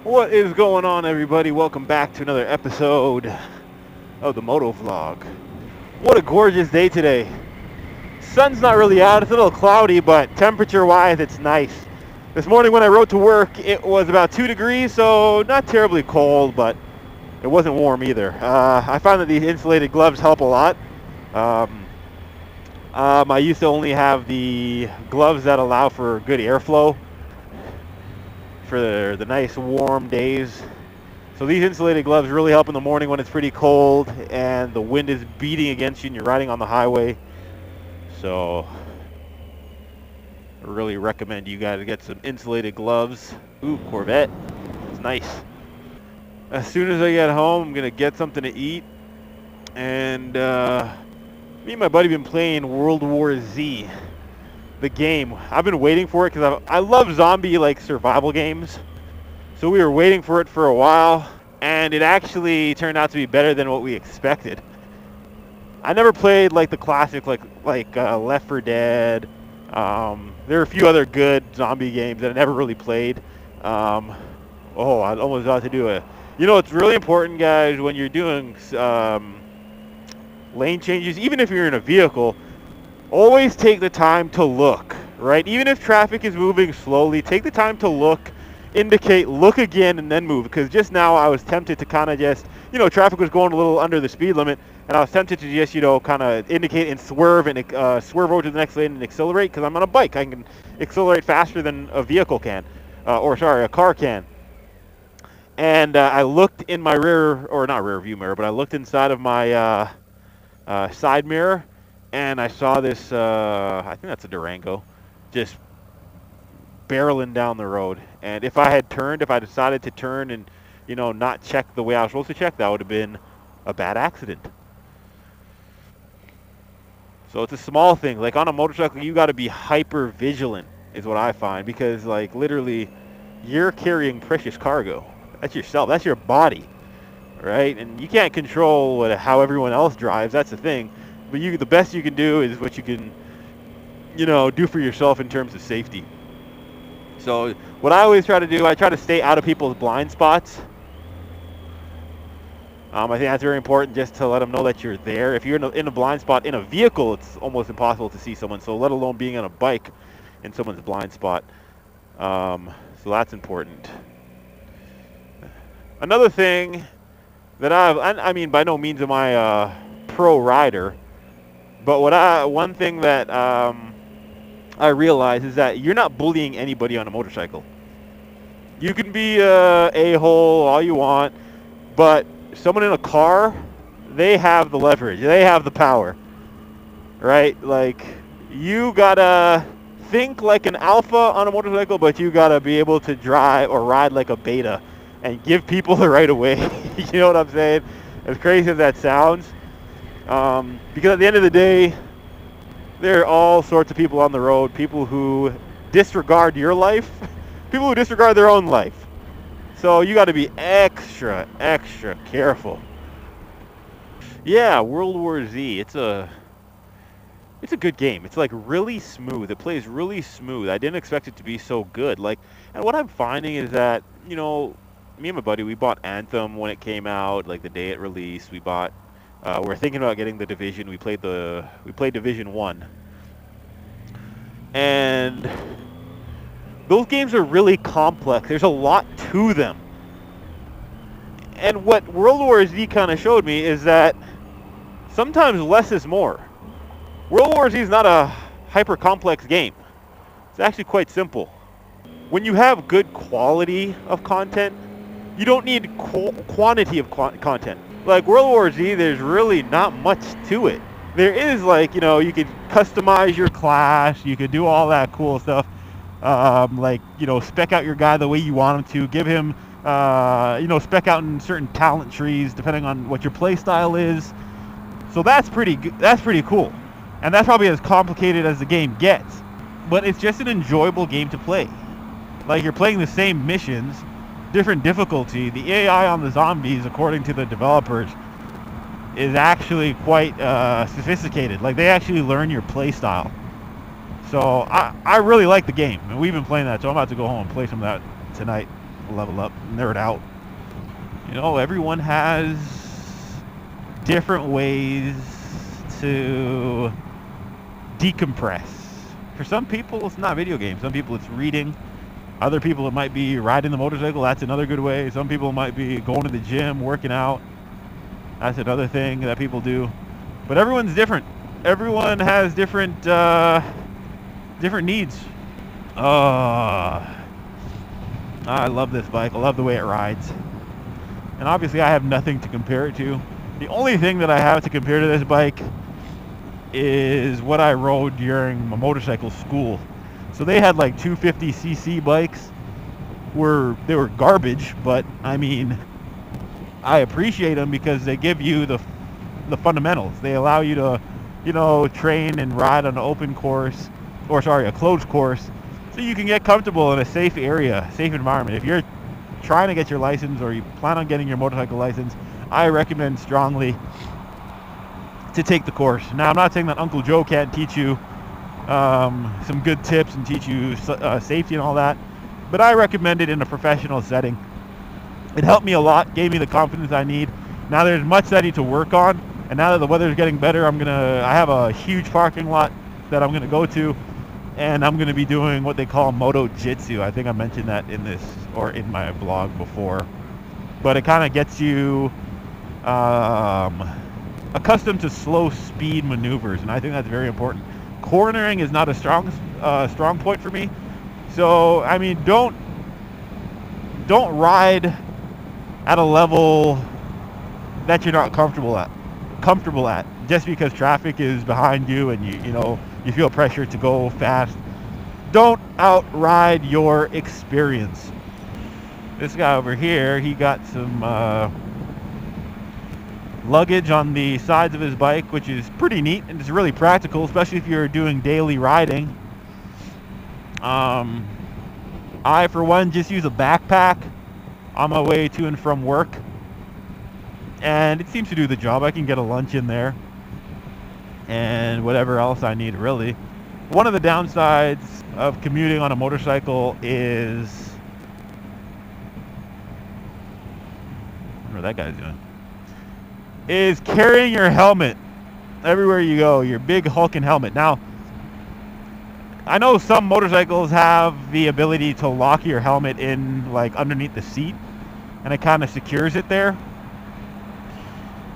What is going on, everybody? Welcome back to another episode of the Motovlog. What a gorgeous day today. Sun's not really out, it's a little cloudy, but temperature-wise, it's nice. This morning when I rode to work, it was about 2 degrees, so not terribly cold, but it wasn't warm either. I found that these insulated gloves help a lot. Um, I used to only have the gloves that allow for good airflow for the nice warm days. So these insulated gloves really help in the morning when it's pretty cold and the wind is beating against you and you're riding on the highway. So I really recommend you guys get some insulated gloves. Ooh, Corvette. It's nice. As soon as I get home, I'm going to get something to eat. And me and my buddy have been playing World War Z, the game. I've been waiting for it because I love zombie survival games. So we were waiting for it for a while, and it actually turned out to be better than what we expected. I never played the classic Left 4 Dead. There are a few other good zombie games that I never really played. I almost got to do it's really important, guys, when you're doing lane changes, even if you're in a vehicle, always take the time to look, right? Even if traffic is moving slowly, take the time to look, indicate, look again, and then move. Because just now I was tempted to kind of just, traffic was going a little under the speed limit, and I was tempted to just, kind of indicate and swerve over to the next lane and accelerate, because I'm on a bike. I can accelerate faster than a vehicle can, a car can. And I looked in my not rear view mirror, but I looked inside of my side mirror, and I saw this, I think that's a Durango, just barreling down the road. And if I decided to turn and, not check the way I was supposed to check, that would have been a bad accident. So it's a small thing. Like on a motorcycle, you got to be hyper vigilant, is what I find, because literally, you're carrying precious cargo. That's yourself. That's your body, right? And you can't control how everyone else drives. That's the thing. But the best you can do is what you can, do for yourself in terms of safety. So what I always try to do, I try to stay out of people's blind spots. I think that's very important, just to let them know that you're there. If you're in a blind spot in a vehicle, it's almost impossible to see someone. So let alone being on a bike in someone's blind spot. So that's important. Another thing that I mean, by no means am I a pro rider, but one thing that I realize is that you're not bullying anybody on a motorcycle. You can be a-hole all you want, but someone in a car, they have the leverage, they have the power, right? You gotta think like an alpha on a motorcycle, but you gotta be able to drive or ride like a beta and give people the right of way. You know what I'm saying? As crazy as that sounds. Because at the end of the day, there are all sorts of people on the road, people who disregard your life, people who disregard their own life. So you got to be extra careful. Yeah, World War Z, it's a good game. It's really smooth. It plays really smooth. I didn't expect it to be so good. And what I'm finding is that, me and my buddy, we bought Anthem when it came out, the day it released. We're thinking about getting the Division. We played Division 1. And those games are really complex. There's a lot to them. And what World War Z kind of showed me is that sometimes less is more. World War Z is not a hyper-complex game. It's actually quite simple. When you have good quality of content, you don't need quantity of content. Like World War Z, there's really not much to it. There is you could customize your class, you could do all that cool stuff. Spec out your guy the way you want him to, give him, spec out in certain talent trees depending on what your play style is. So that's pretty cool. And that's probably as complicated as the game gets. But it's just an enjoyable game to play. You're playing the same missions, different difficulty. The AI on the zombies, according to the developers, is actually quite sophisticated. They actually learn your play style. So I really like the game, and we've been playing that. So I'm about to go home and play some of that tonight. level up, nerd out. You know, everyone has different ways to decompress. For some people, it's not video games. Some people, it's reading. Other people, it might be riding the motorcycle. That's another good way. Some people might be going to the gym, working out. That's another thing that people do. But everyone's different. Everyone has different needs. I love this bike. I love the way it rides. And obviously, I have nothing to compare it to. The only thing that I have to compare to this bike is what I rode during my motorcycle school. So they had like 250cc bikes. They were garbage, but I mean, I appreciate them because they give you the fundamentals. They allow you to, you know, train and ride on an open course, a closed course, so you can get comfortable in a safe area, safe environment. If you're trying to get your license or you plan on getting your motorcycle license, I recommend strongly to take the course. Now, I'm not saying that Uncle Joe can't teach you some good tips and teach you safety and all that, but I recommend it in a professional setting. It helped me a lot, gave me the confidence I need. Now there's much that I need to work on, and now that the weather's getting better, I have a huge parking lot that I'm gonna go to, and I'm gonna be doing what they call Moto Jitsu. I think I mentioned that in this or in my blog before, but it kind of gets you accustomed to slow speed maneuvers, and I think that's very important. Cornering is not a strong point for me, so I mean, don't ride at a level that you're not comfortable at just because traffic is behind you and you feel pressure to go fast. Don't outride your experience. This guy over here, he got some luggage on the sides of his bike, which is pretty neat and it's really practical, especially if you're doing daily riding. I, for one, just use a backpack on my way to and from work, and it seems to do the job. I can get a lunch in there and whatever else I need, really. One of the downsides of commuting on a motorcycle is, I wonder what that guy's doing, is carrying your helmet everywhere you go, your big hulking helmet. Now, I know some motorcycles have the ability to lock your helmet in like underneath the seat, and it kind of secures it there.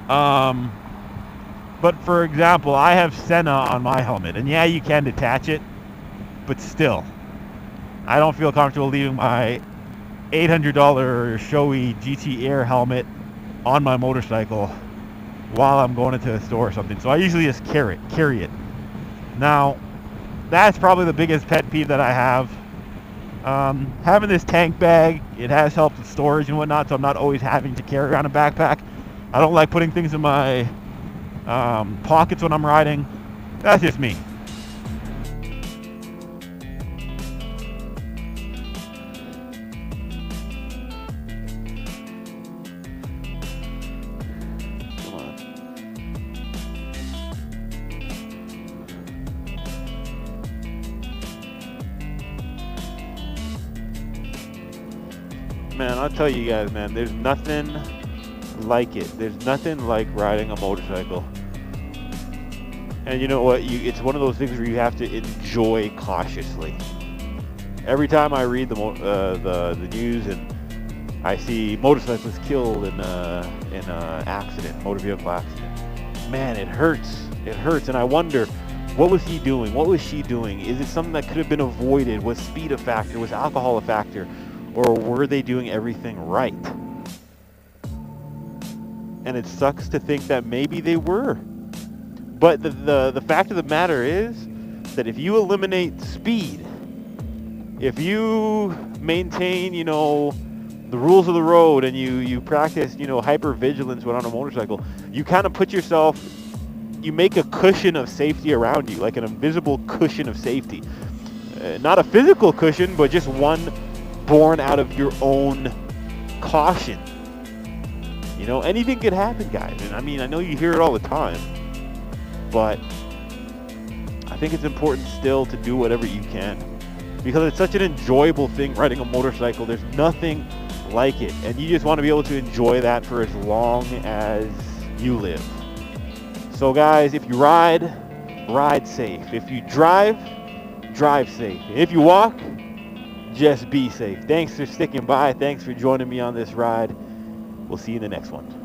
But for example, I have Senna on my helmet, and yeah, you can detach it, but still, I don't feel comfortable leaving my $800 Shoei GT Air helmet on my motorcycle while I'm going into a store or something. So I usually just carry it. Now, that's probably the biggest pet peeve that I have. Having this tank bag, it has helped with storage and whatnot, so I'm not always having to carry around a backpack. I don't like putting things in my pockets when I'm riding. That's just me. Man, I'll tell you guys, man, there's nothing like it. There's nothing like riding a motorcycle. And you know what? It's one of those things where you have to enjoy cautiously. Every time I read the news and I see motorcyclists killed in an accident, motor vehicle accident, man, it hurts. It hurts, and I wonder, what was he doing? What was she doing? Is it something that could have been avoided? Was speed a factor? Was alcohol a factor? Or were they doing everything right? And it sucks to think that maybe they were. But the fact of the matter is that if you eliminate speed, if you maintain, the rules of the road, and you practice, hypervigilance when on a motorcycle, you kind of put yourself, you make a cushion of safety around you, like an invisible cushion of safety. Not a physical cushion, but just one born out of your own caution. Anything could happen, guys. And I mean, I know you hear it all the time, but I think it's important still to do whatever you can, because it's such an enjoyable thing, riding a motorcycle. There's nothing like it, and you just want to be able to enjoy that for as long as you live. So guys, if you ride safe. If you drive safe. If you walk, just be safe. Thanks for sticking by. Thanks for joining me on this ride. We'll see you in the next one.